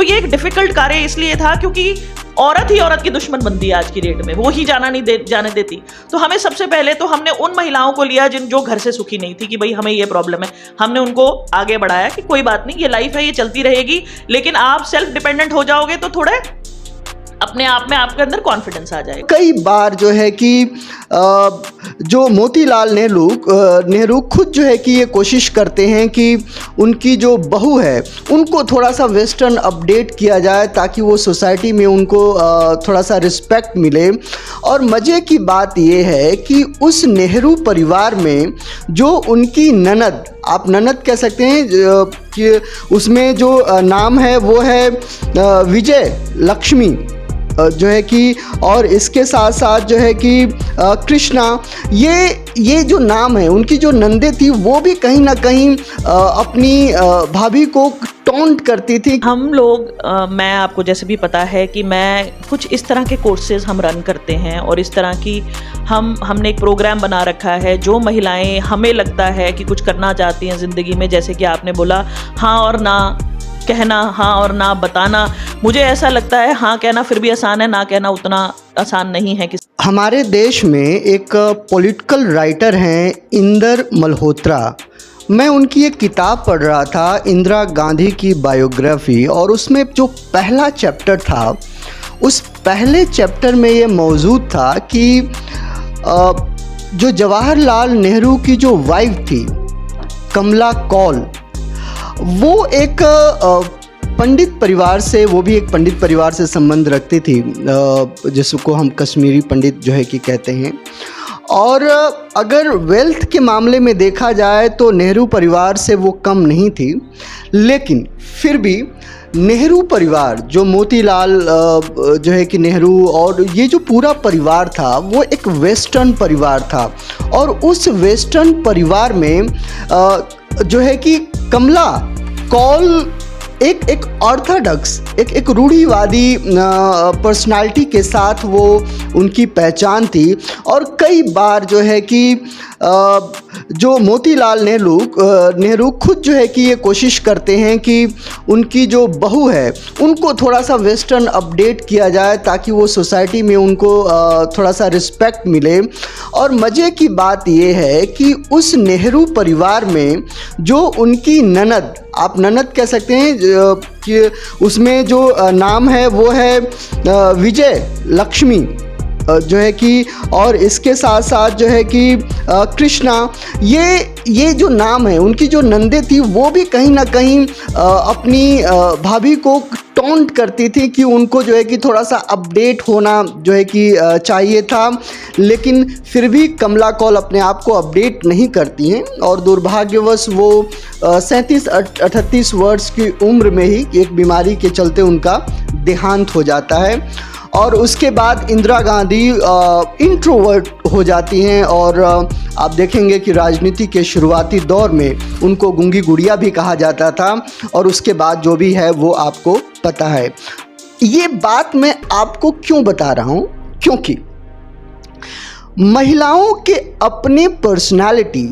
तो ये एक डिफिकल्ट कार्य इसलिए था क्योंकि औरत ही औरत की दुश्मन बनती है आज की डेट में, वो ही जाने देती। तो हमें सबसे पहले तो हमने उन महिलाओं को लिया जो घर से सुखी नहीं थी कि भाई हमें ये प्रॉब्लम है, हमने उनको आगे बढ़ाया कि कोई बात नहीं, ये लाइफ है, ये चलती रहेगी, लेकिन आप सेल्फ डिपेंडेंट हो जाओगे तो थोड़े अपने आप में आपके अंदर कॉन्फिडेंस आ जाएगा। कई बार जो है कि जो मोतीलाल नेहरू खुद जो है कि ये कोशिश करते हैं कि उनकी जो बहू है उनको थोड़ा सा वेस्टर्न अपडेट किया जाए ताकि वो सोसाइटी में उनको थोड़ा सा रिस्पेक्ट मिले। और मज़े की बात ये है कि उस नेहरू परिवार में जो उनकी ननद, आप ननद कह सकते हैं, कि उसमें जो नाम है वो है विजय लक्ष्मी जो है कि, और इसके साथ साथ जो है कि कृष्णा, ये जो नाम है, उनकी जो नंदे थी वो भी कहीं ना कहीं अपनी भाभी को टॉन्ट करती थी। हम लोग मैं आपको जैसे भी पता है कि मैं कुछ इस तरह के कोर्सेज हम रन करते हैं और इस तरह की हमने एक प्रोग्राम बना रखा है जो महिलाएं हमें लगता है कि कुछ करना चाहती हैं ज़िंदगी में, जैसे कि आपने बोला हाँ और ना कहना, हाँ और ना बताना। मुझे ऐसा लगता है हाँ कहना फिर भी आसान है, ना कहना उतना आसान नहीं है। हमारे देश में एक पॉलिटिकल राइटर हैं इंदर मल्होत्रा। मैं उनकी एक किताब पढ़ रहा था, इंदिरा गांधी की बायोग्राफी, और उसमें जो पहला चैप्टर था, उस पहले चैप्टर में ये मौजूद था कि जो जवाहरलाल नेहरू की जो वाइफ थी कमला कौल, वो एक पंडित परिवार से, वो भी एक पंडित परिवार से संबंध रखती थी, जिसको हम कश्मीरी पंडित जो है कि कहते हैं। और अगर वेल्थ के मामले में देखा जाए तो नेहरू परिवार से वो कम नहीं थी, लेकिन फिर भी नेहरू परिवार, जो मोतीलाल जो है कि नेहरू और ये जो पूरा परिवार था वो एक वेस्टर्न परिवार था। और उस वेस्टर्न परिवार में जो है कि कमला कौल एक ऑर्थोडॉक्स, एक रूढ़िवादी पर्सनालिटी के साथ वो उनकी पहचान थी। और कई बार जो है कि जो मोतीलाल नेहरू खुद जो है कि ये कोशिश करते हैं कि उनकी जो बहू है उनको थोड़ा सा वेस्टर्न अपडेट किया जाए ताकि वो सोसाइटी में उनको थोड़ा सा रिस्पेक्ट मिले। और मज़े की बात ये है कि उस नेहरू परिवार में जो उनकी ननद, आप ननद कह सकते हैं, कि उसमें जो नाम है वो है विजय लक्ष्मी जो है कि, और इसके साथ साथ जो है कि कृष्णा, ये जो नाम है, उनकी जो नंदे थी वो भी कहीं ना कहीं अपनी भाभी को टॉन्ट करती थी कि उनको जो है कि थोड़ा सा अपडेट होना जो है कि चाहिए था। लेकिन फिर भी कमला कौल अपने आप को अपडेट नहीं करती हैं और दुर्भाग्यवश वो 37-38 वर्ष की उम्र में ही एक बीमारी के चलते उनका देहांत हो जाता है। और उसके बाद इंदिरा गांधी इंट्रोवर्ट हो जाती हैं और आप देखेंगे कि राजनीति के शुरुआती दौर में उनको गूंगी गुड़िया भी कहा जाता था। और उसके बाद जो भी है वो आपको पता है। ये बात मैं आपको क्यों बता रहा हूँ, क्योंकि महिलाओं के अपने पर्सनालिटी,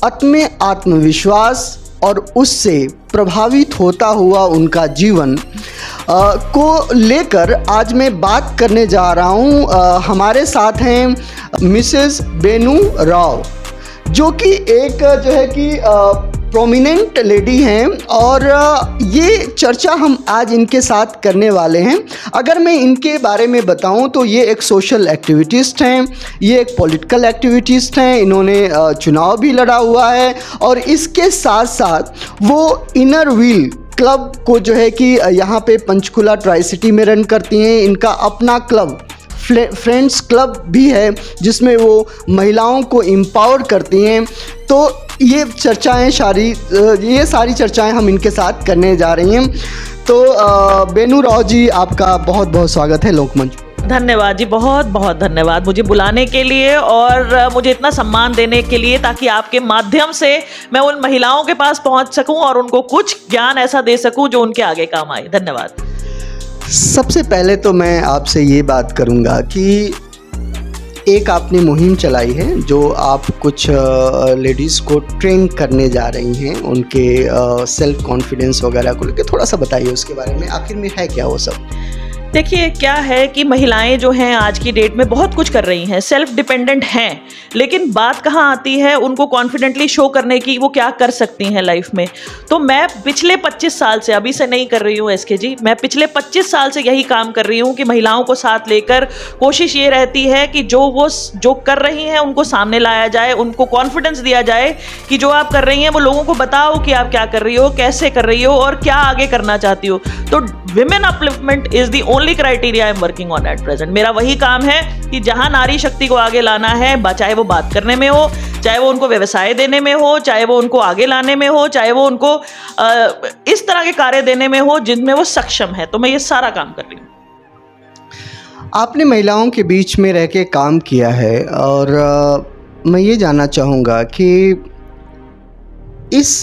अपने आत्मविश्वास और उससे प्रभावित होता हुआ उनका जीवन को लेकर आज मैं बात करने जा रहा हूँ। हमारे साथ हैं मिसेस बेनू राव, जो कि एक जो है कि प्रोमिनेंट लेडी हैं, और ये चर्चा हम आज इनके साथ करने वाले हैं। अगर मैं इनके बारे में बताऊं तो ये एक सोशल एक्टिविटिस्ट हैं, ये एक पॉलिटिकल एक्टिविटिस्ट हैं, इन्होंने चुनाव भी लड़ा हुआ है, और इसके साथ साथ वो इनर व्हील क्लब को जो है कि यहाँ पे पंचकुला ट्राई सिटी में रन करती हैं। इनका अपना क्लब फ्रेंड्स क्लब भी है जिसमें वो महिलाओं को एम्पावर करती हैं। तो ये सारी चर्चाएं हम इनके साथ करने जा रही हैं। तो बेनू राव जी, आपका बहुत बहुत स्वागत है लोकमंच। धन्यवाद जी, बहुत बहुत धन्यवाद मुझे बुलाने के लिए और मुझे इतना सम्मान देने के लिए, ताकि आपके माध्यम से मैं उन महिलाओं के पास पहुंच सकूं और उनको कुछ ज्ञान ऐसा दे सकूं जो उनके आगे काम आए। धन्यवाद। सबसे पहले तो मैं आपसे ये बात करूंगा कि एक आपने मुहिम चलाई है जो आप कुछ लेडीज़ को ट्रेन करने जा रही हैं, उनके सेल्फ कॉन्फिडेंस वगैरह को लेकर थोड़ा सा बताइए उसके बारे में, आखिर में है क्या वो सब? देखिए क्या है कि महिलाएं जो हैं आज की डेट में बहुत कुछ कर रही हैं, सेल्फ डिपेंडेंट हैं, लेकिन बात कहाँ आती है उनको कॉन्फिडेंटली शो करने की, वो क्या कर सकती हैं लाइफ में। तो मैं पिछले 25 साल से, अभी से नहीं कर रही हूँ एसके जी, मैं पिछले 25 साल से यही काम कर रही हूँ कि महिलाओं को साथ लेकर कोशिश ये रहती है कि जो कर रही हैं उनको सामने लाया जाए, उनको कॉन्फिडेंस दिया जाए कि जो आप कर रही हैं वो लोगों को बताओ कि आप क्या कर रही हो, कैसे कर रही हो और क्या आगे करना चाहती हो। तो women upliftment is the only criteria I am working on at present. मेरा वही काम है कि जहां नारी शक्ति को आगे लाना है, चाहे वो बात करने में हो, चाहे वो उनको व्यवसाय देने में हो, चाहे वो उनको आगे लाने में हो, चाहे वो उनको इस तरह के कार्य देने में हो जिनमें वो सक्षम है, तो मैं ये सारा काम कर रही हूँ। आपने महिलाओं के बीच में रह के काम किया है और मैं ये जानना चाहूँगा कि इस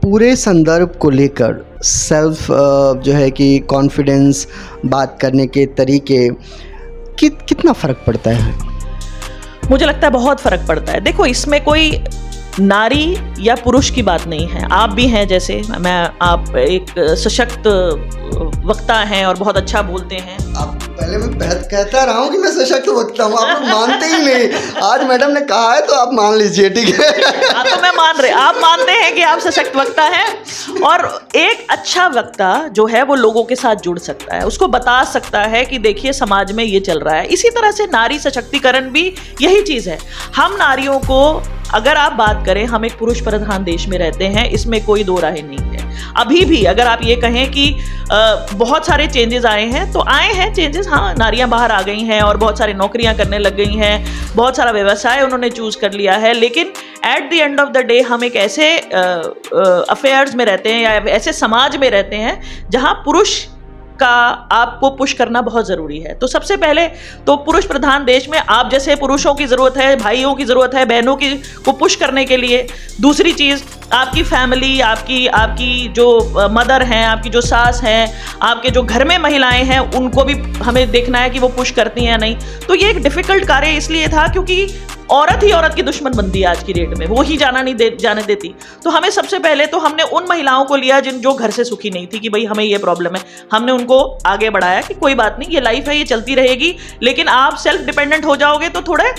पूरे संदर्भ को लेकर सेल्फ जो है कि कॉन्फिडेंस, बात करने के तरीके कितना फ़र्क पड़ता है? मुझे लगता है बहुत फ़र्क पड़ता है। देखो इसमें कोई नारी या पुरुष की बात नहीं है, आप भी हैं जैसे आप एक सशक्त वक्ता हैं और बहुत अच्छा बोलते हैं। आप पहले मैं कहता रहा हूँ कि मैं सशक्त वक्ता हूँ, आप लोग मानते ही नहीं। आज मैडम ने कहा है तो आप मान लीजिए, ठीक है? हाँ तो मैं मान रहे, आप मानते हैं कि आप सशक्त वक्ता हैं। और एक अच्छा वक्ता जो है वो लोगों के साथ जुड़ सकता है, उसको बता सकता है कि देखिए समाज में ये चल रहा है। इसी तरह से नारी सशक्तिकरण भी यही चीज़ है। हम नारियों को, अगर आप बात करें, हम एक पुरुष प्रधान देश में रहते हैं, इसमें कोई दो राय नहीं है। अभी भी अगर आप ये कहें कि बहुत सारे चेंजेस आए हैं, तो आए हैं चेंजेस, हाँ नारियां बाहर आ गई हैं और बहुत सारी नौकरियां करने लग गई हैं, बहुत सारा व्यवसाय उन्होंने चूज कर लिया है। लेकिन at the end of the day हम एक ऐसे अफेयर्स में रहते हैं या ऐसे समाज में रहते हैं जहां पुरुष का आपको पुश करना बहुत ज़रूरी है। तो सबसे पहले तो पुरुष प्रधान देश में आप जैसे पुरुषों की ज़रूरत है, भाइयों की ज़रूरत है, बहनों की को पुश करने के लिए। दूसरी चीज़, आपकी फैमिली, आपकी जो मदर हैं, आपकी जो सास हैं, आपके जो घर में महिलाएं हैं, उनको भी हमें देखना है कि वो पुश करती हैं या नहीं। तो ये एक डिफ़िकल्ट कार्य इसलिए था क्योंकि औरत ही औरत की दुश्मन बनती है आज की डेट में, वो ही जाने देती। तो हमें सबसे पहले तो हमने उन महिलाओं को लिया जो घर से सुखी नहीं थी कि भाई हमें ये प्रॉब्लम है, हमने उनको आगे बढ़ाया कि कोई बात नहीं, ये लाइफ है, ये चलती रहेगी, लेकिन आप सेल्फ डिपेंडेंट हो जाओगे तो थोड़े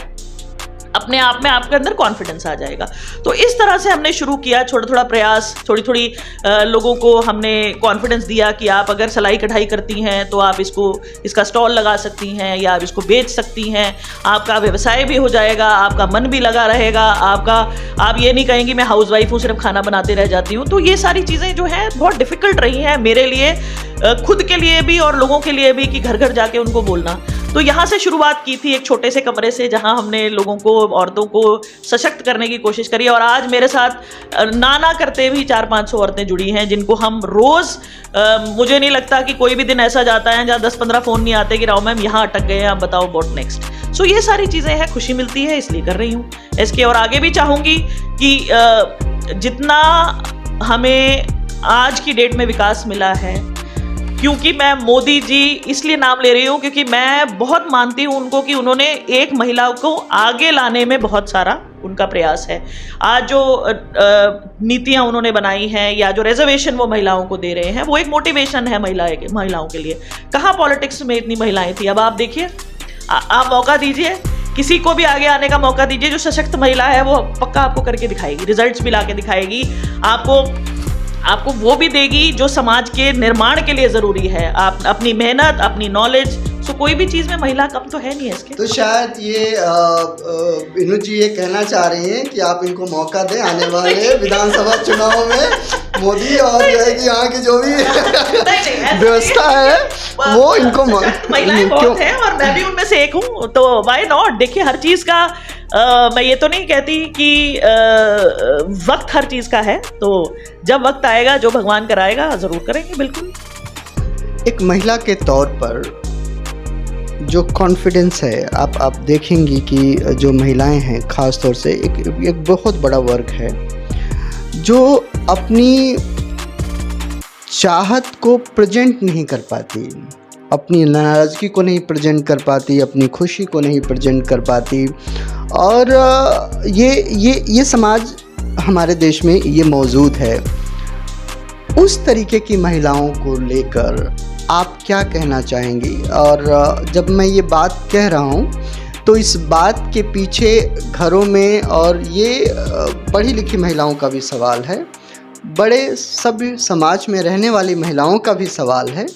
अपने आप में आपके अंदर कॉन्फिडेंस आ जाएगा। तो इस तरह से हमने शुरू किया, थोड़ा प्रयास, थोड़ी लोगों को हमने कॉन्फिडेंस दिया कि आप अगर सिलाई कढ़ाई करती हैं तो आप इसका स्टॉल लगा सकती हैं या आप इसको बेच सकती हैं, आपका व्यवसाय भी हो जाएगा, आपका मन भी लगा रहेगा, आप ये नहीं कहेंगी मैं हाउस वाइफ हूँ, सिर्फ खाना बनाते रह जाती हूँ। तो ये सारी चीज़ें जो हैं बहुत डिफ़िकल्ट रही हैं मेरे लिए, खुद के लिए भी और लोगों के लिए भी, कि घर घर जाके उनको बोलना। तो यहाँ से शुरुआत की थी एक छोटे से कमरे से, जहाँ हमने लोगों को, औरतों को सशक्त करने की कोशिश करी। और आज मेरे साथ नाना करते भी 400-500 औरतें जुड़ी हैं जिनको हम रोज़, मुझे नहीं लगता कि कोई भी दिन ऐसा जाता है जहाँ 10-15 फ़ोन नहीं आते कि राव मैम यहाँ अटक गए हैं, आप बताओ व्हाट नेक्स्ट। सो ये सारी चीज़ें हैं, खुशी मिलती है, इसलिए कर रही हूँ इसके। और आगे भी चाहूँगी कि जितना हमें आज की डेट में विकास मिला है, क्योंकि मैं मोदी जी इसलिए नाम ले रही हूँ क्योंकि मैं बहुत मानती हूँ उनको कि उन्होंने एक महिला को आगे लाने में बहुत सारा उनका प्रयास है। आज जो नीतियाँ उन्होंने बनाई हैं या जो रिजर्वेशन वो महिलाओं को दे रहे हैं, वो एक मोटिवेशन है महिलाओं के लिए। कहाँ पॉलिटिक्स में इतनी महिलाएं थी, अब आप देखिए, आप मौका दीजिए, किसी को भी आगे आने का मौका दीजिए। जो सशक्त महिला है वो पक्का आपको करके दिखाएगी, रिजल्ट्स भी ला के दिखाएगी, आपको वो भी देगी जो समाज के निर्माण के लिए ज़रूरी है। आप अपनी मेहनत, अपनी नॉलेज, सो कोई भी चीज़ में महिला कम तो है नहीं है इसके। तो शायद ये विनू जी ये कहना चाह रही हैं कि आप इनको मौका दें आने वाले विधानसभा चुनाव में, मोदी और जो है कि यहाँ की जो भी व्यवस्था है वो इनको महिलाएं बहुत हैं और मैं भी उनमें से एक हूँ, तो व्हाई नॉट। देखिए हर चीज़ का मैं ये तो नहीं कहती कि वक्त हर चीज़ का है, तो जब वक्त आएगा जो भगवान कराएगा ज़रूर करेंगे, बिल्कुल। एक महिला के तौर पर जो कॉन्फिडेंस है, आप देखेंगी कि जो महिलाएं हैं ख़ास तौर से एक बहुत बड़ा वर्ग है जो अपनी चाहत को प्रेजेंट नहीं कर पाती, अपनी नाराज़गी को नहीं प्रेजेंट कर पाती, अपनी खुशी को नहीं प्रेजेंट कर पाती। और ये समाज हमारे देश में ये मौजूद है। उस तरीके की महिलाओं को लेकर आप क्या कहना चाहेंगी? और जब मैं ये बात कह रहा हूँ तो इस बात के पीछे घरों में और ये पढ़ी लिखी महिलाओं का भी सवाल है, बड़े सभ्य समाज में रहने वाली महिलाओं का भी सवाल है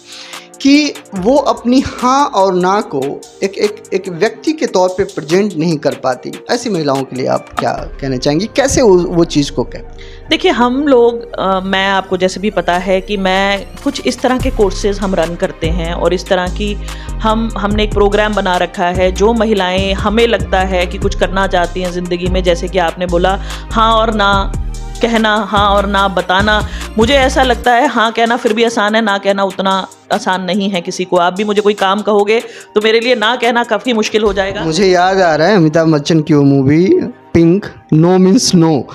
कि वो अपनी हाँ और ना को एक व्यक्ति के तौर पे प्रेजेंट नहीं कर पाती। ऐसी महिलाओं के लिए आप क्या कहना चाहेंगी? कैसे वो चीज़ को कहें? देखिए, हम लोग मैं आपको जैसे भी पता है कि मैं कुछ इस तरह के कोर्सेज हम रन करते हैं और इस तरह की हमने एक प्रोग्राम बना रखा है जो महिलाएं हमें लगता है कि कुछ करना चाहती हैं ज़िंदगी में। जैसे कि आपने बोला हाँ और ना कहना, हाँ और ना बताना। मुझे ऐसा लगता है हाँ कहना फिर भी आसान है, ना कहना उतना आसान नहीं है किसी को। आप भी मुझे कोई काम कहोगे तो मेरे लिए ना कहना काफ़ी मुश्किल हो जाएगा। मुझे याद आ रहा है अमिताभ बच्चन की वो movie Pink, no means no.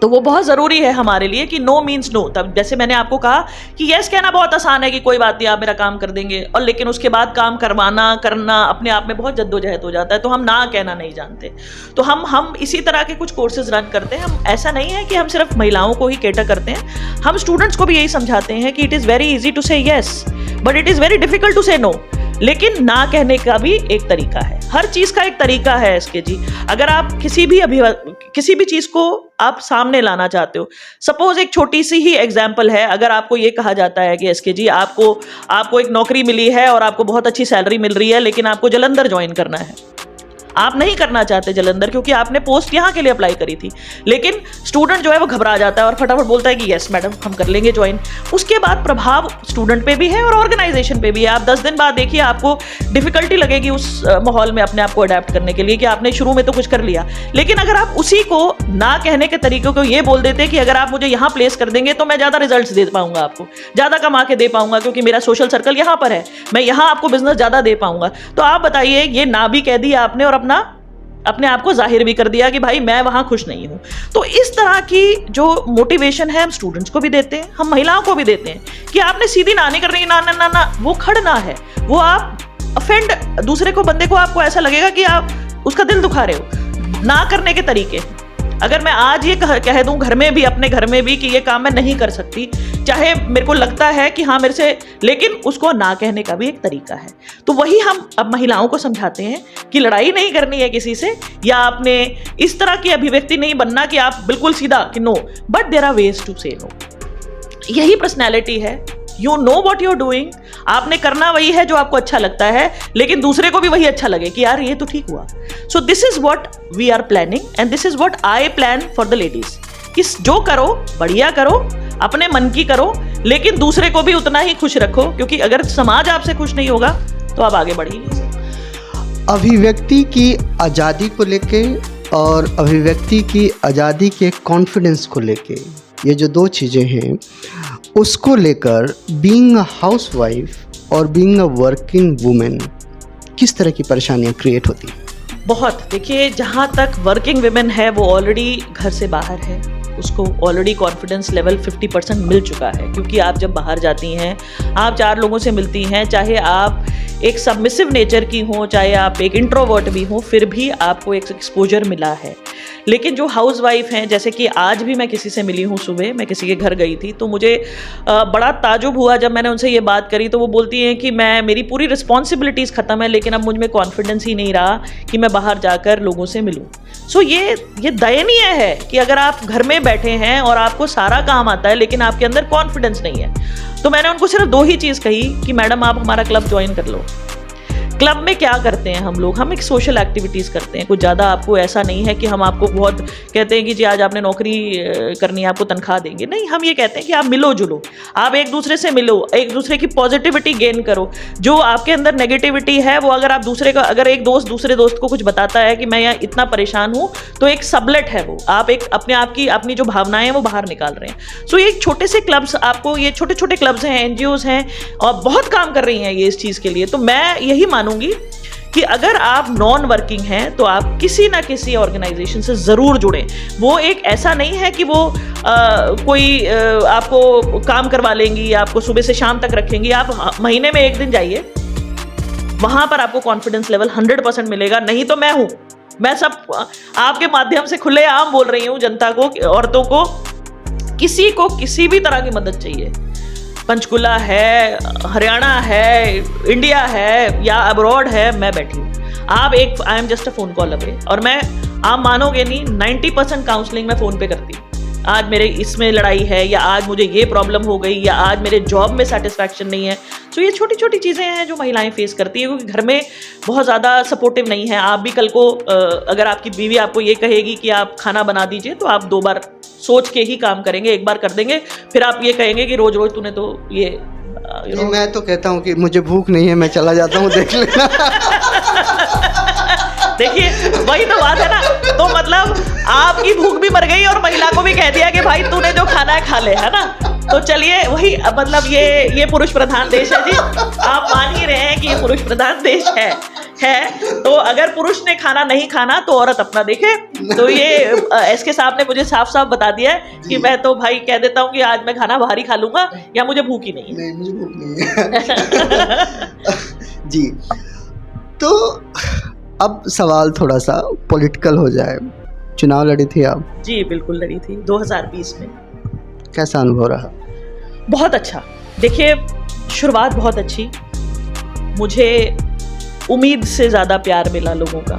तो वो बहुत ज़रूरी है हमारे लिए कि नो मीन्स नो। तब जैसे मैंने आपको कहा कि यस कहना बहुत आसान है कि कोई बात नहीं, आप मेरा काम कर देंगे, और लेकिन उसके बाद काम करना अपने आप में बहुत जद्दोजहद हो जाता है। तो हम ना कहना नहीं जानते। तो हम इसी तरह के कुछ कोर्सेज रन करते हैं। हम ऐसा नहीं है कि हम सिर्फ महिलाओं को ही कैटर करते हैं, हम स्टूडेंट्स को भी यही समझाते हैं कि it is very easy to say yes but it is very difficult to say no. लेकिन ना कहने का भी एक तरीका है, हर चीज़ का एक तरीका है इसके जी। अगर आप किसी भी चीज़ को आप सामने लाना चाहते हो, सपोज एक छोटी सी ही एग्जाम्पल है, अगर आपको ये कहा जाता है कि एसके जी आपको एक नौकरी मिली है और आपको बहुत अच्छी सैलरी मिल रही है, लेकिन आपको जालंधर ज्वाइन करना है, आप नहीं करना चाहते जालंधर क्योंकि आपने पोस्ट यहाँ के लिए अप्लाई करी थी, लेकिन स्टूडेंट जो है वो घबरा जाता है और फटाफट बोलता है कि यस मैडम हम कर लेंगे ज्वाइन। उसके बाद प्रभाव स्टूडेंट पे भी है और ऑर्गेनाइजेशन पे भी है। आप 10 दिन बाद देखिए आपको डिफिकल्टी लगेगी उस माहौल में अपने आप को अडेप्ट करने के लिए कि आपने शुरू में तो कुछ कर लिया, लेकिन अगर आप उसी को ना कहने के तरीके को ये बोल देते कि अगर आप मुझे यहाँ प्लेस कर देंगे तो मैं ज़्यादा रिजल्ट दे पाऊंगा, आपको ज़्यादा कमा के दे पाऊंगा क्योंकि मेरा सोशल सर्कल यहाँ पर है, मैं यहाँ आपको बिजनेस ज़्यादा दे पाऊंगा। तो आप बताइए, ये ना भी कह दिया आपने और अपने आप को जाहिर भी कर दिया कि भाई मैं वहां खुश नहीं हूं। तो इस तरह की जो मोटिवेशन है हम स्टूडेंट्स को भी देते हैं, हम महिलाओं को भी देते हैं कि आपने सीधी ना नहीं करनी, ना ना ना ना वो खड़ना है, वो आप अफेंड दूसरे को, बंदे को आपको ऐसा लगेगा कि आप उसका दिल दुखा रहे हो। ना करने के तरीके, अगर मैं आज ये कह दूं घर में भी, अपने घर में भी कि ये काम मैं नहीं कर सकती, चाहे मेरे को लगता है कि हाँ मेरे से, लेकिन उसको ना कहने का भी एक तरीका है। तो वही हम अब महिलाओं को समझाते हैं कि लड़ाई नहीं करनी है किसी से, या आपने इस तरह की अभिव्यक्ति नहीं बनना कि आप बिल्कुल सीधा कि no, but there are ways to say no. यही पर्सनैलिटी है। You know what you're doing, आपने करना वही है जो आपको अच्छा लगता है, लेकिन दूसरे को भी वही अच्छा लगे कि यार ये तो ठीक हुआ। So this is what we are planning and this is what I plan for the ladies कि जो करो बढ़िया करो, अपने मन की करो, लेकिन दूसरे को भी उतना ही खुश रखो, क्योंकि अगर समाज आपसे खुश नहीं होगा तो आप आगे बढ़ ही नहीं सकते। अभिव्यक्ति की आज़ादी को लेके और अभिव्यक्ति की आज़ादी के कॉन्फिडेंस को लेके, ये जो दो चीज़ें हैं उसको लेकर बीइंग अ हाउसवाइफ और बीइंग अ वर्किंग वुमेन किस तरह की परेशानियां क्रिएट होती हैं? बहुत। देखिए, जहाँ तक वर्किंग वुमेन है वो ऑलरेडी घर से बाहर है, उसको ऑलरेडी कॉन्फिडेंस लेवल 50% मिल चुका है, क्योंकि आप जब बाहर जाती हैं, आप 4 लोगों से मिलती हैं, चाहे आप एक सबमिसिव नेचर की हो, चाहे आप एक इंट्रोवर्ट भी हो, फिर भी आपको एक एक्सपोजर मिला है। लेकिन जो हाउसवाइफ हैं, जैसे कि आज भी मैं किसी से मिली हूँ, सुबह मैं किसी के घर गई थी, तो मुझे बड़ा ताजुब हुआ जब मैंने उनसे ये बात करी। तो वो बोलती हैं कि मेरी पूरी रिस्पॉन्सिबिलिटीज़ ख़त्म है, लेकिन अब मुझ में कॉन्फिडेंस ही नहीं रहा कि मैं बाहर जाकर लोगों से मिलूँ। सो ये दयनीय है कि अगर आप घर में बैठे हैं और आपको सारा काम आता है, लेकिन आपके अंदर कॉन्फिडेंस नहीं है। तो मैंने उनको सिर्फ 2 ही चीज़ कही कि मैडम आप हमारा क्लब ज्वाइन कर लो। क्लब में क्या करते हैं हम लोग, हम एक सोशल एक्टिविटीज़ करते हैं। कुछ ज़्यादा आपको ऐसा नहीं है कि हम आपको बहुत कहते हैं कि जी आज आपने नौकरी करनी है, आपको तनख्वाह देंगे। नहीं, हम ये कहते हैं कि आप मिलो जुलो, आप एक दूसरे से मिलो, एक दूसरे की पॉजिटिविटी गेन करो। जो आपके अंदर नेगेटिविटी है वो अगर आप अगर एक दोस्त दूसरे दोस्त को कुछ बताता है कि मैं यहाँ इतना परेशान हूँ, तो एक सबलेट है वो, आप एक अपनी जो भावनाएं हैं वो बाहर निकाल रहे हैं। सो ये छोटे से क्लब्स, आपको ये छोटे छोटे क्लब्स हैं, NGOs हैं, और बहुत काम कर रही हैं ये इस चीज़ के लिए। तो मैं यही मानूंगी कि अगर आप नॉन वर्किंग हैं तो आप किसी ना किसी ऑर्गेनाइजेशन से ज़रूर जुड़ें। वो एक ऐसा नहीं है कि वो कोई आपको काम करवा लेंगी, आपको सुबह से शाम तक रखेंगी। आप महीने में 1 दिन जाइए, वहाँ पर आपको कॉन्फिडेंस लेवल 100% मिलेगा। नहीं तो मैं हूँ, मैं सब आपके माध्यम से खुलेआम बोल रही हूँ जनता को, औरतों को, किसी को किसी भी तरह की मदद चाहिए, पंचकुला है, हरियाणा है, इंडिया है या अब्रॉड है, मैं बैठी हूँ। आप I am just a phone call away. और मैं, आप मानोगे नहीं, 90% काउंसलिंग मैं फ़ोन पे करती हूँ। आज मेरे इसमें लड़ाई है, या आज मुझे ये प्रॉब्लम हो गई, या आज मेरे जॉब में सेटिस्फैक्शन नहीं है। तो ये छोटी छोटी चीज़ें हैं जो महिलाएं फेस करती हैं, क्योंकि घर में बहुत ज़्यादा सपोर्टिव नहीं है। आप भी कल को अगर आपकी बीवी आपको ये कहेगी कि आप खाना बना दीजिए, तो आप 2 बार सोच के ही काम करेंगे। 1 बार कर देंगे, फिर आप ये कहेंगे कि रोज रोज तूने तो ये मैं तो कहता हूँ कि मुझे भूख नहीं है, मैं चला जाता हूँ, देख लेना। देखिए वही तो बात है ना। तो मतलब आपकी भूख भी मर गई और महिला को भी कह दिया कि भाई तूने जो खाना है खा ले, है ना। तो चलिए, वही मतलब ये पुरुष प्रधान देश है जी। आप मान ही रहे हैं कि ये पुरुष प्रधान देश है। तो अगर पुरुष ने खाना नहीं खाना तो औरत अपना देखे। तो ये एसके साहब ने मुझे साफ साफ बता दिया है कि मैं तो भाई कह देता हूँ कि आज मैं खाना बाहर ही खा लूंगा, या मुझे भूख ही नहीं है। नहीं, मुझे भूख नहीं है। जी, तो अब सवाल थोड़ा सा पॉलिटिकल हो जाए। चुनाव लड़ी थी आप? जी बिल्कुल लड़ी थी, 2020 में। कैसा अनुभव रहा? बहुत अच्छा। देखिए, शुरुआत बहुत अच्छी। मुझे उम्मीद से ज़्यादा प्यार मिला लोगों का,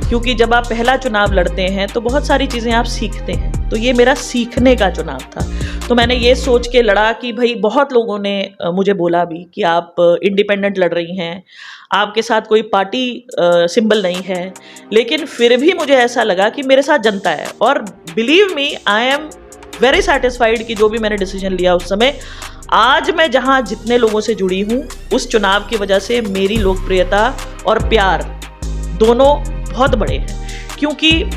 क्योंकि जब आप पहला चुनाव लड़ते हैं तो बहुत सारी चीज़ें आप सीखते हैं। तो ये मेरा सीखने का चुनाव था। तो मैंने ये सोच के लड़ा कि भाई, बहुत लोगों ने मुझे बोला भी कि आप इंडिपेंडेंट लड़ रही हैं, आपके साथ कोई पार्टी सिंबल नहीं है, लेकिन फिर भी मुझे ऐसा लगा कि मेरे साथ जनता है। और believe me, I am very satisfied कि जो भी मैंने डिसीजन लिया उस समय, आज मैं जहाँ जितने लोगों से जुड़ी हूँ, उस चुनाव की वजह से मेरी लोकप्रियता और प्यार दोनों बहुत बड़े हैं। क्योंकि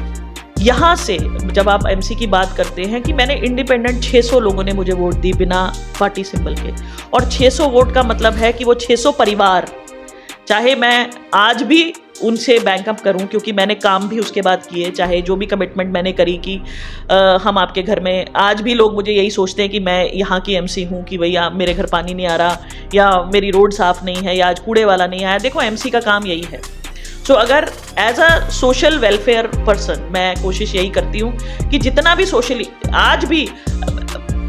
यहाँ से जब आप एमसी की बात करते हैं कि मैंने इंडिपेंडेंट 600 लोगों ने मुझे वोट दी बिना पार्टी सिंबल के, और 600 वोट का मतलब है कि वो 600 परिवार, चाहे मैं आज भी उनसे बैंक अप करूं, क्योंकि मैंने काम भी उसके बाद किए, चाहे जो भी कमिटमेंट मैंने करी कि हम आपके घर में, आज भी लोग मुझे यही सोचते हैं कि मैं यहाँ की एमसी हूँ कि भैया मेरे घर पानी नहीं आ रहा, या मेरी रोड साफ़ नहीं है, या आज कूड़े वाला नहीं आया। देखो, एमसी का काम यही है। सो अगर as a social welfare person मैं कोशिश यही करती हूँ कि जितना भी सोशली, आज भी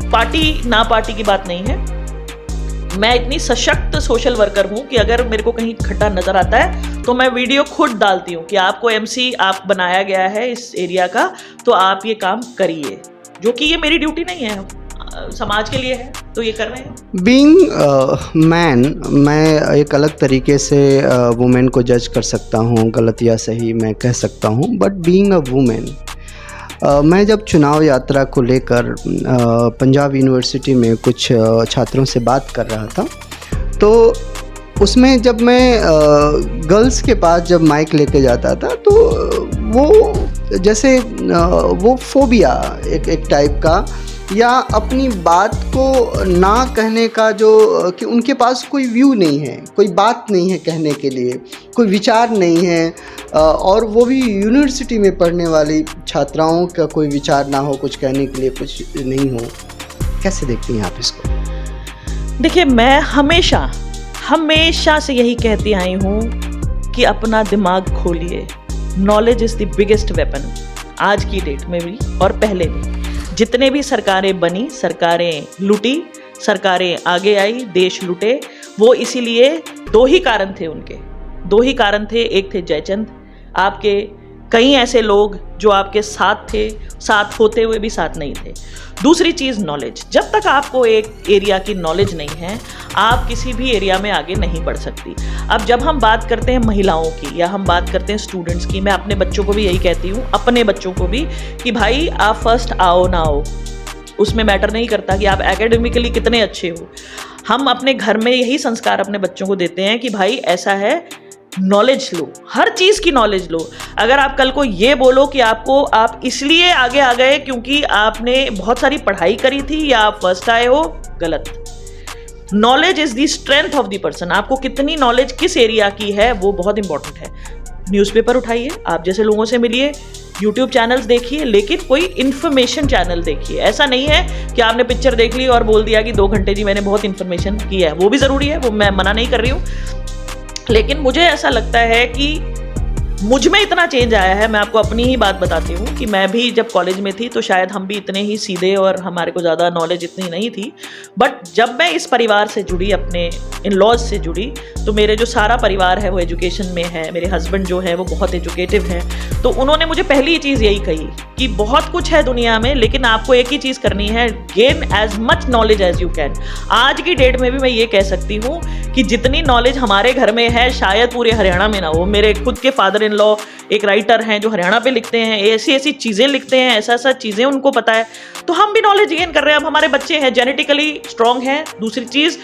पार्टी ना पार्टी की बात नहीं है, मैं इतनी सशक्त सोशल वर्कर हूँ कि अगर मेरे को कहीं खड्डा नज़र आता है तो मैं वीडियो खुद डालती हूँ कि आपको एमसी आप बनाया गया है इस एरिया का, तो आप ये काम करिए, जो कि ये मेरी ड्यूटी नहीं है, समाज के लिए है, तो ये कर रहे हैं। बीइंग मैन, मैं एक अलग तरीके से वुमेन को जज कर सकता हूँ, गलत या सही मैं कह सकता हूँ, बट बीइंग अ वुमेन, मैं जब चुनाव यात्रा को लेकर पंजाब यूनिवर्सिटी में कुछ छात्रों से बात कर रहा था, तो उसमें जब मैं गर्ल्स के पास जब माइक लेके जाता था, तो वो जैसे वो फोबिया एक टाइप का, या अपनी बात को ना कहने का, जो कि उनके पास कोई व्यू नहीं है, कोई बात नहीं है कहने के लिए, कोई विचार नहीं है, और वो भी यूनिवर्सिटी में पढ़ने वाली छात्राओं का कोई विचार ना हो, कुछ कहने के लिए कुछ नहीं हो। कैसे देखती हैं आप इसको? देखिए, मैं हमेशा से यही कहती आई हूँ कि अपना दिमाग खोलिए। Knowledge is the biggest weapon, आज की डेट में भी और पहले भी। जितने भी सरकारें बनी, सरकारें लूटी, सरकारें आगे आई, देश लूटे, वो इसीलिए 2 ही कारण थे उनके, 2 ही कारण थे। एक थे जयचंद, आपके कई ऐसे लोग जो आपके साथ थे, साथ होते हुए भी साथ नहीं थे। दूसरी चीज़ नॉलेज। जब तक आपको एक एरिया की नॉलेज नहीं है, आप किसी भी एरिया में आगे नहीं बढ़ सकती। अब जब हम बात करते हैं महिलाओं की, या हम बात करते हैं स्टूडेंट्स की, मैं अपने बच्चों को भी यही कहती हूँ, अपने बच्चों को भी, कि भाई आप फर्स्ट आओ ना आओ, उसमें मैटर नहीं करता कि आप एकेडमिकली कितने अच्छे हो। हम अपने घर में यही संस्कार अपने बच्चों को देते हैं कि भाई ऐसा है, नॉलेज लो, हर चीज़ की नॉलेज लो। अगर आप कल को ये बोलो कि आप इसलिए आगे आ गए क्योंकि आपने बहुत सारी पढ़ाई करी थी या आप फर्स्ट आए हो, गलत। Knowledge is the strength of the person. आपको कितनी नॉलेज किस एरिया की है वो बहुत इंपॉर्टेंट है। न्यूज़पेपर उठाइए, आप जैसे लोगों से मिलिए, यूट्यूब चैनल्स देखिए, लेकिन कोई इन्फॉर्मेशन चैनल देखिए। ऐसा नहीं है कि आपने पिक्चर देख ली और बोल दिया कि 2 घंटे जी मैंने बहुत इन्फॉर्मेशन किया है। वो भी ज़रूरी है, वो मैं मना नहीं कर रही हूँ, लेकिन मुझे ऐसा लगता है कि मुझ में इतना चेंज आया है। मैं आपको अपनी ही बात बताती हूँ कि मैं भी जब कॉलेज में थी तो शायद हम भी इतने ही सीधे और हमारे को ज़्यादा नॉलेज इतनी नहीं थी, बट जब मैं इस परिवार से जुड़ी, अपने इन लॉज से जुड़ी, तो मेरे जो सारा परिवार है वो एजुकेशन में है। मेरे हस्बैंड जो है वो बहुत एजुकेटिव है, तो उन्होंने मुझे पहली चीज़ यही कही कि बहुत कुछ है दुनिया में, लेकिन आपको एक ही चीज़ करनी है, gain as much knowledge as you can. आज की डेट में भी मैं ये कह सकती हूँ कि जितनी नॉलेज हमारे घर में है शायद पूरे हरियाणा में ना हो। मेरे खुद के फादर इन लॉ एक राइटर हैं जो हरियाणा पे लिखते हैं, ऐसी ऐसी चीज़ें लिखते हैं, ऐसा चीज़ें उनको पता है, तो हम भी नॉलेज गेन कर रहे हैं। अब हमारे बच्चे हैं, जेनेटिकली स्ट्रांग हैं। दूसरी चीज़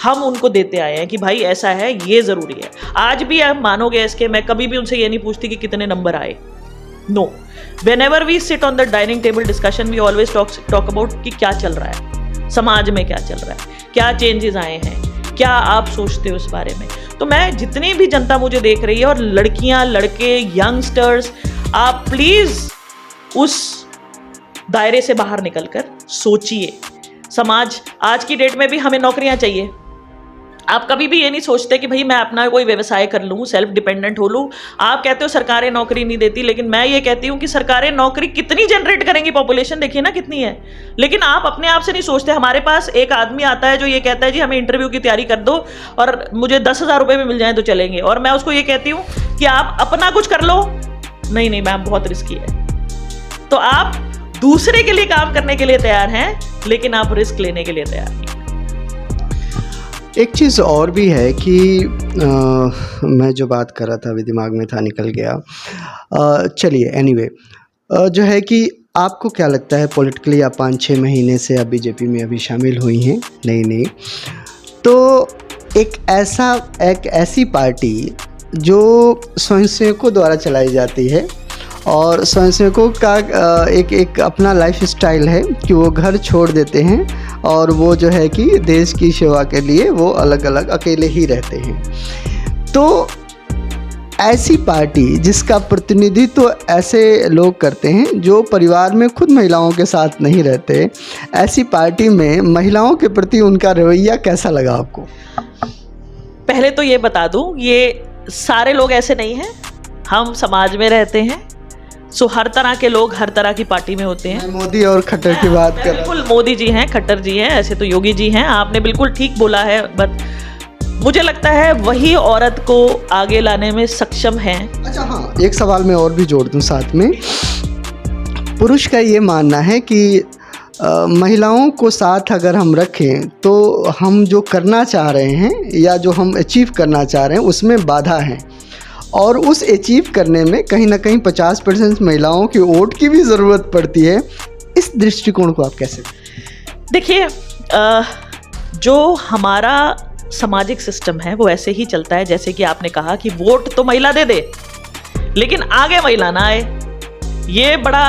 हम उनको देते आए हैं कि भाई ऐसा है, ये ज़रूरी है। आज भी आप मानोगे इसके, मैं कभी भी उनसे ये नहीं पूछती कि कितने नंबर आए। No, whenever we sit on the dining table discussion we always talk about कि क्या चल रहा है समाज में, क्या चल रहा है, क्या चेंजेस आए हैं, क्या आप सोचते हो इस बारे में। तो मैं, जितनी भी जनता मुझे देख रही है, और लड़कियां, लड़के, यंगस्टर्स, आप प्लीज उस दायरे से बाहर निकलकर सोचिए। समाज, आज की डेट में भी हमें नौकरियां चाहिए। आप कभी भी ये नहीं सोचते कि भाई मैं अपना कोई व्यवसाय कर लूँ, सेल्फ डिपेंडेंट हो लूँ। आप कहते हो सरकारें नौकरी नहीं देती, लेकिन मैं ये कहती हूँ कि सरकारें नौकरी कितनी जनरेट करेंगी, पॉपुलेशन देखिए ना कितनी है, लेकिन आप अपने आप से नहीं सोचते। हमारे पास एक आदमी आता है जो ये कहता है जी हमें इंटरव्यू की तैयारी कर दो और मुझे 10,000 रुपये में मिल जाए तो चलेंगे, और मैं उसको ये कहती हूँ कि आप अपना कुछ कर लो। नहीं नहीं मैम, बहुत रिस्की है। तो आप दूसरे के लिए काम करने के लिए तैयार हैं, लेकिन आप रिस्क लेने के लिए तैयार नहीं। एक चीज़ और भी है कि मैं जो बात कर रहा था अभी दिमाग में था, निकल गया। चलिए, एनीवे, जो है कि आपको क्या लगता है, पॉलिटिकली आप 5-6 महीने से आप बीजेपी में अभी शामिल हुई हैं, नहीं, तो एक ऐसी पार्टी जो स्वयंसेवकों द्वारा चलाई जाती है, और स्वयंसेवकों का एक अपना लाइफ स्टाइल है कि वो घर छोड़ देते हैं और वो जो है कि देश की सेवा के लिए वो अलग अलग अकेले ही रहते हैं। तो ऐसी पार्टी जिसका प्रतिनिधित्व ऐसे लोग करते हैं जो परिवार में खुद महिलाओं के साथ नहीं रहते, ऐसी पार्टी में महिलाओं के प्रति उनका रवैया कैसा लगा आपको? पहले तो ये बता दूं, ये सारे लोग ऐसे नहीं हैं। हम समाज में रहते हैं, सो हर तरह के लोग हर तरह की पार्टी में होते हैं। मोदी और खट्टर की बात कर रहा हूं। बिल्कुल, मोदी जी हैं, खट्टर जी हैं, ऐसे तो योगी जी हैं। आपने बिल्कुल ठीक बोला है, बट मुझे लगता है वही औरत को आगे लाने में सक्षम हैं। अच्छा हाँ, एक सवाल मैं और भी जोड़ दूं साथ में। पुरुष का ये मानना है कि महिलाओं को साथ अगर हम रखें तो हम जो करना चाह रहे हैं या जो हम अचीव करना चाह रहे हैं उसमें बाधा है, और उस अचीव करने में कहीं ना कहीं 50% महिलाओं की वोट की भी ज़रूरत पड़ती है। इस दृष्टिकोण को आप कैसे? देखिए, जो हमारा सामाजिक सिस्टम है वो ऐसे ही चलता है, जैसे कि आपने कहा कि वोट तो महिला दे दे लेकिन आगे महिला ना आए। ये बड़ा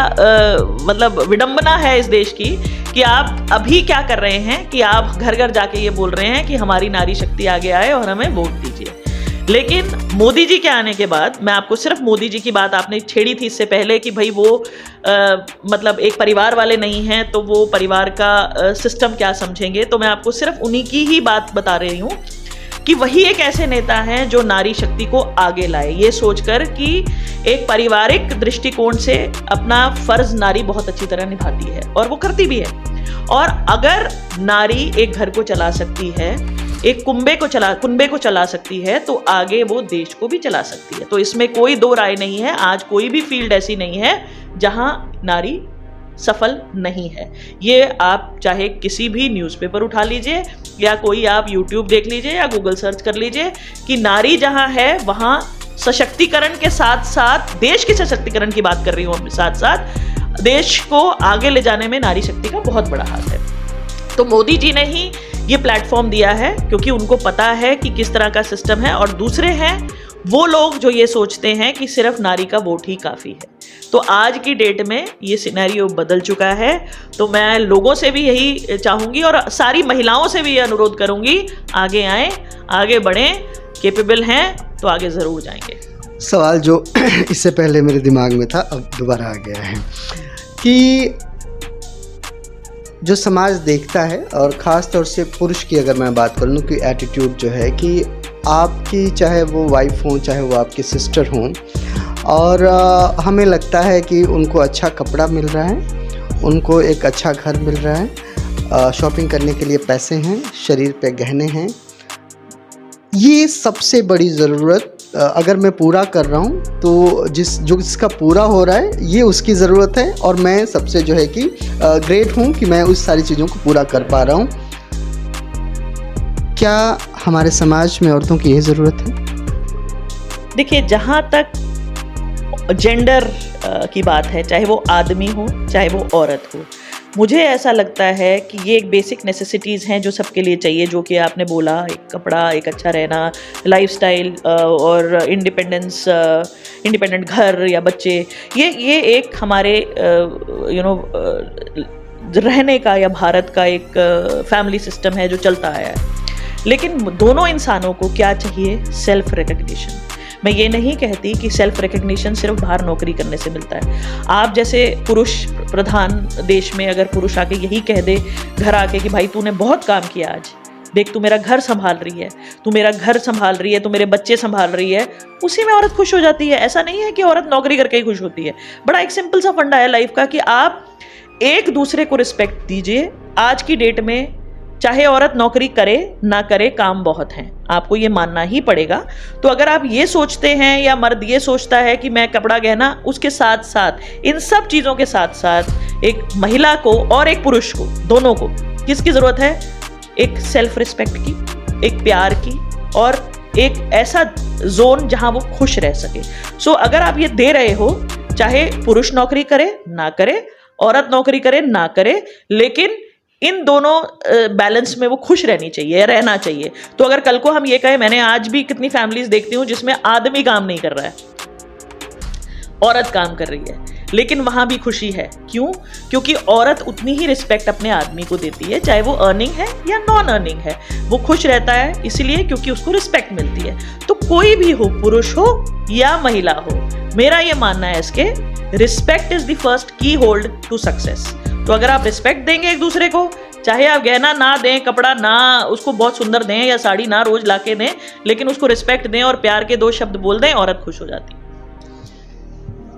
मतलब विडंबना है इस देश की कि आप अभी क्या कर रहे हैं कि आप घर घर जाके ये बोल रहे हैं कि हमारी नारी शक्ति आगे आए और हमें वोट दीजिए। लेकिन मोदी जी के आने के बाद, मैं आपको सिर्फ मोदी जी की बात आपने छेड़ी थी इससे पहले कि भाई वो मतलब एक परिवार वाले नहीं हैं तो वो परिवार का सिस्टम क्या समझेंगे, तो मैं आपको सिर्फ उन्हीं की ही बात बता रही हूँ कि वही एक ऐसे नेता हैं जो नारी शक्ति को आगे लाए, ये सोचकर कि एक पारिवारिक दृष्टिकोण से अपना फर्ज नारी बहुत अच्छी तरह निभाती है और वो करती भी है। और अगर नारी एक घर को चला सकती है, एक कुंबे को चला सकती है, तो आगे वो देश को भी चला सकती है। तो इसमें कोई दो राय नहीं है। आज कोई भी फील्ड ऐसी नहीं है जहां नारी सफल नहीं है। ये आप चाहे किसी भी न्यूज़पेपर उठा लीजिए या कोई आप यूट्यूब देख लीजिए या गूगल सर्च कर लीजिए कि नारी जहां है वहां सशक्तिकरण के साथ साथ, देश के सशक्तिकरण की बात कर रही हूँ, साथ साथ देश को आगे ले जाने में नारी शक्ति का बहुत बड़ा हाथ है। तो मोदी जी ने ही ये प्लेटफॉर्म दिया है क्योंकि उनको पता है कि किस तरह का सिस्टम है। और दूसरे हैं वो लोग जो ये सोचते हैं कि सिर्फ नारी का वोट ही काफ़ी है। तो आज की डेट में ये सिनेरियो बदल चुका है। तो मैं लोगों से भी यही चाहूँगी और सारी महिलाओं से भी ये अनुरोध करूँगी, आगे आएँ, आगे बढ़ें, कैपेबल हैं तो आगे ज़रूर जाएंगे। सवाल जो इससे पहले मेरे दिमाग में था अब दोबारा आ गया है कि जो समाज देखता है, और ख़ास तौर से पुरुष की अगर मैं बात कर लूँ कि एटीट्यूड जो है कि आपकी चाहे वो वाइफ हों चाहे वो आपकी सिस्टर हों, और हमें लगता है कि उनको अच्छा कपड़ा मिल रहा है, उनको एक अच्छा घर मिल रहा है, शॉपिंग करने के लिए पैसे हैं, शरीर पे गहने हैं, ये सबसे बड़ी ज़रूरत अगर मैं पूरा कर रहा हूँ तो जिसका पूरा हो रहा है ये उसकी ज़रूरत है, और मैं सबसे जो है कि ग्रेट हूँ कि मैं उस सारी चीज़ों को पूरा कर पा रहा हूँ। क्या हमारे समाज में औरतों की ये ज़रूरत है? देखिए, जहाँ तक जेंडर की बात है, चाहे वो आदमी हो चाहे वो औरत हो, मुझे ऐसा लगता है कि ये एक बेसिक नेसेसिटीज़ हैं जो सबके लिए चाहिए, जो कि आपने बोला, एक कपड़ा, एक अच्छा रहना, लाइफस्टाइल और इंडिपेंडेंट घर या बच्चे, ये एक हमारे रहने का या भारत का एक फैमिली सिस्टम है जो चलता आया है। लेकिन दोनों इंसानों को क्या चाहिए? Self recognition. मैं ये नहीं कहती कि सेल्फ रिकग्निशन सिर्फ बाहर नौकरी करने से मिलता है। आप जैसे पुरुष प्रधान देश में अगर पुरुष आके यही कह दे घर आके कि भाई तूने बहुत काम किया आज, देख तू मेरा घर संभाल रही है, तू मेरा घर संभाल रही है, तू मेरे बच्चे संभाल रही है, उसी में औरत खुश हो जाती है। ऐसा नहीं है कि औरत नौकरी करके ही खुश होती है। बड़ा एक सिंपल सा फंडा है लाइफ का कि आप एक दूसरे को रिस्पेक्ट दीजिए। आज की डेट में चाहे औरत नौकरी करे ना करे, काम बहुत हैं, आपको ये मानना ही पड़ेगा। तो अगर आप ये सोचते हैं या मर्द ये सोचता है कि मैं कपड़ा गहना, उसके साथ साथ इन सब चीज़ों के साथ साथ एक महिला को और एक पुरुष को, दोनों को किसकी ज़रूरत है? एक सेल्फ रिस्पेक्ट की, एक प्यार की, और एक ऐसा जोन जहां वो खुश रह सके। सो अगर आप ये दे रहे हो, चाहे पुरुष नौकरी करे ना करे, औरत नौकरी करे ना करे, लेकिन इन दोनों बैलेंस में वो खुश रहनी चाहिए, रहना चाहिए। तो अगर कल को हम ये कहें, मैंने आज भी कितनी फैमिलीज देखती हूँ जिसमें आदमी काम नहीं कर रहा है, औरत काम कर रही है, लेकिन वहां भी खुशी है। क्यों? क्योंकि औरत उतनी ही रिस्पेक्ट अपने आदमी को देती है, चाहे वो अर्निंग है या नॉन अर्निंग है, वो खुश रहता है इसलिए क्योंकि उसको रिस्पेक्ट मिलती है। तो कोई भी हो, पुरुष हो या महिला हो, मेरा ये मानना है इसके, रिस्पेक्ट इज द फर्स्ट की होल्ड टू सक्सेस। तो अगर आप रिस्पेक्ट देंगे एक दूसरे को, चाहे आप गहना ना दें, कपड़ा ना उसको बहुत सुंदर दें या साड़ी ना रोज लाके दें, लेकिन उसको रिस्पेक्ट दें और प्यार के 2 शब्द बोल दें, औरत खुश हो जाती है।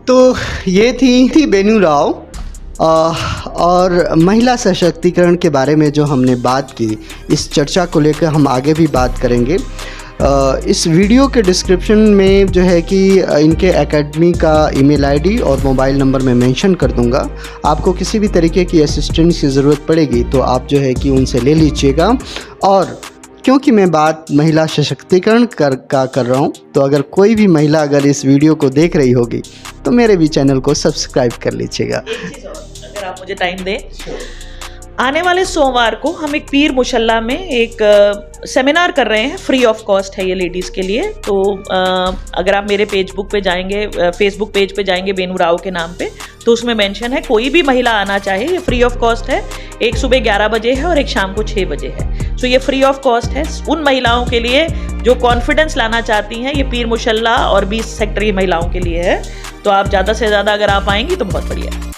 तो ये थी बेनू राव और महिला सशक्तिकरण के बारे में जो हमने बात की। इस चर्चा को लेकर हम आगे भी बात करेंगे। इस वीडियो के डिस्क्रिप्शन में जो है कि इनके एकेडमी का ईमेल आईडी और मोबाइल नंबर मैं मेंशन कर दूंगा। आपको किसी भी तरीके की असिस्टेंस की ज़रूरत पड़ेगी तो आप जो है कि उनसे ले लीजिएगा। और क्योंकि मैं बात महिला सशक्तिकरण कर रहा हूँ, तो अगर कोई भी महिला अगर इस वीडियो को देख रही होगी तो मेरे भी चैनल को सब्सक्राइब कर लीजिएगा। एक चीज़ और, अगर आप मुझे टाइम दें, आने वाले सोमवार को हम एक पीर मुशल्ला में एक सेमिनार कर रहे हैं, फ्री ऑफ कॉस्ट है ये लेडीज़ के लिए। तो अगर आप मेरे फेसबुक पेज पे जाएंगे बेनू राव के नाम पे, तो उसमें मेंशन है, कोई भी महिला आना चाहे, ये फ्री ऑफ कॉस्ट है। एक सुबह 11 बजे है और एक शाम को 6 बजे है। सो ये फ्री ऑफ कॉस्ट है उन महिलाओं के लिए जो कॉन्फिडेंस लाना चाहती हैं। ये पीर मुशल्ला और 20 सेक्टर की महिलाओं के लिए है। तो आप ज़्यादा से ज़्यादा अगर आप आएंगी तो बहुत बढ़िया है।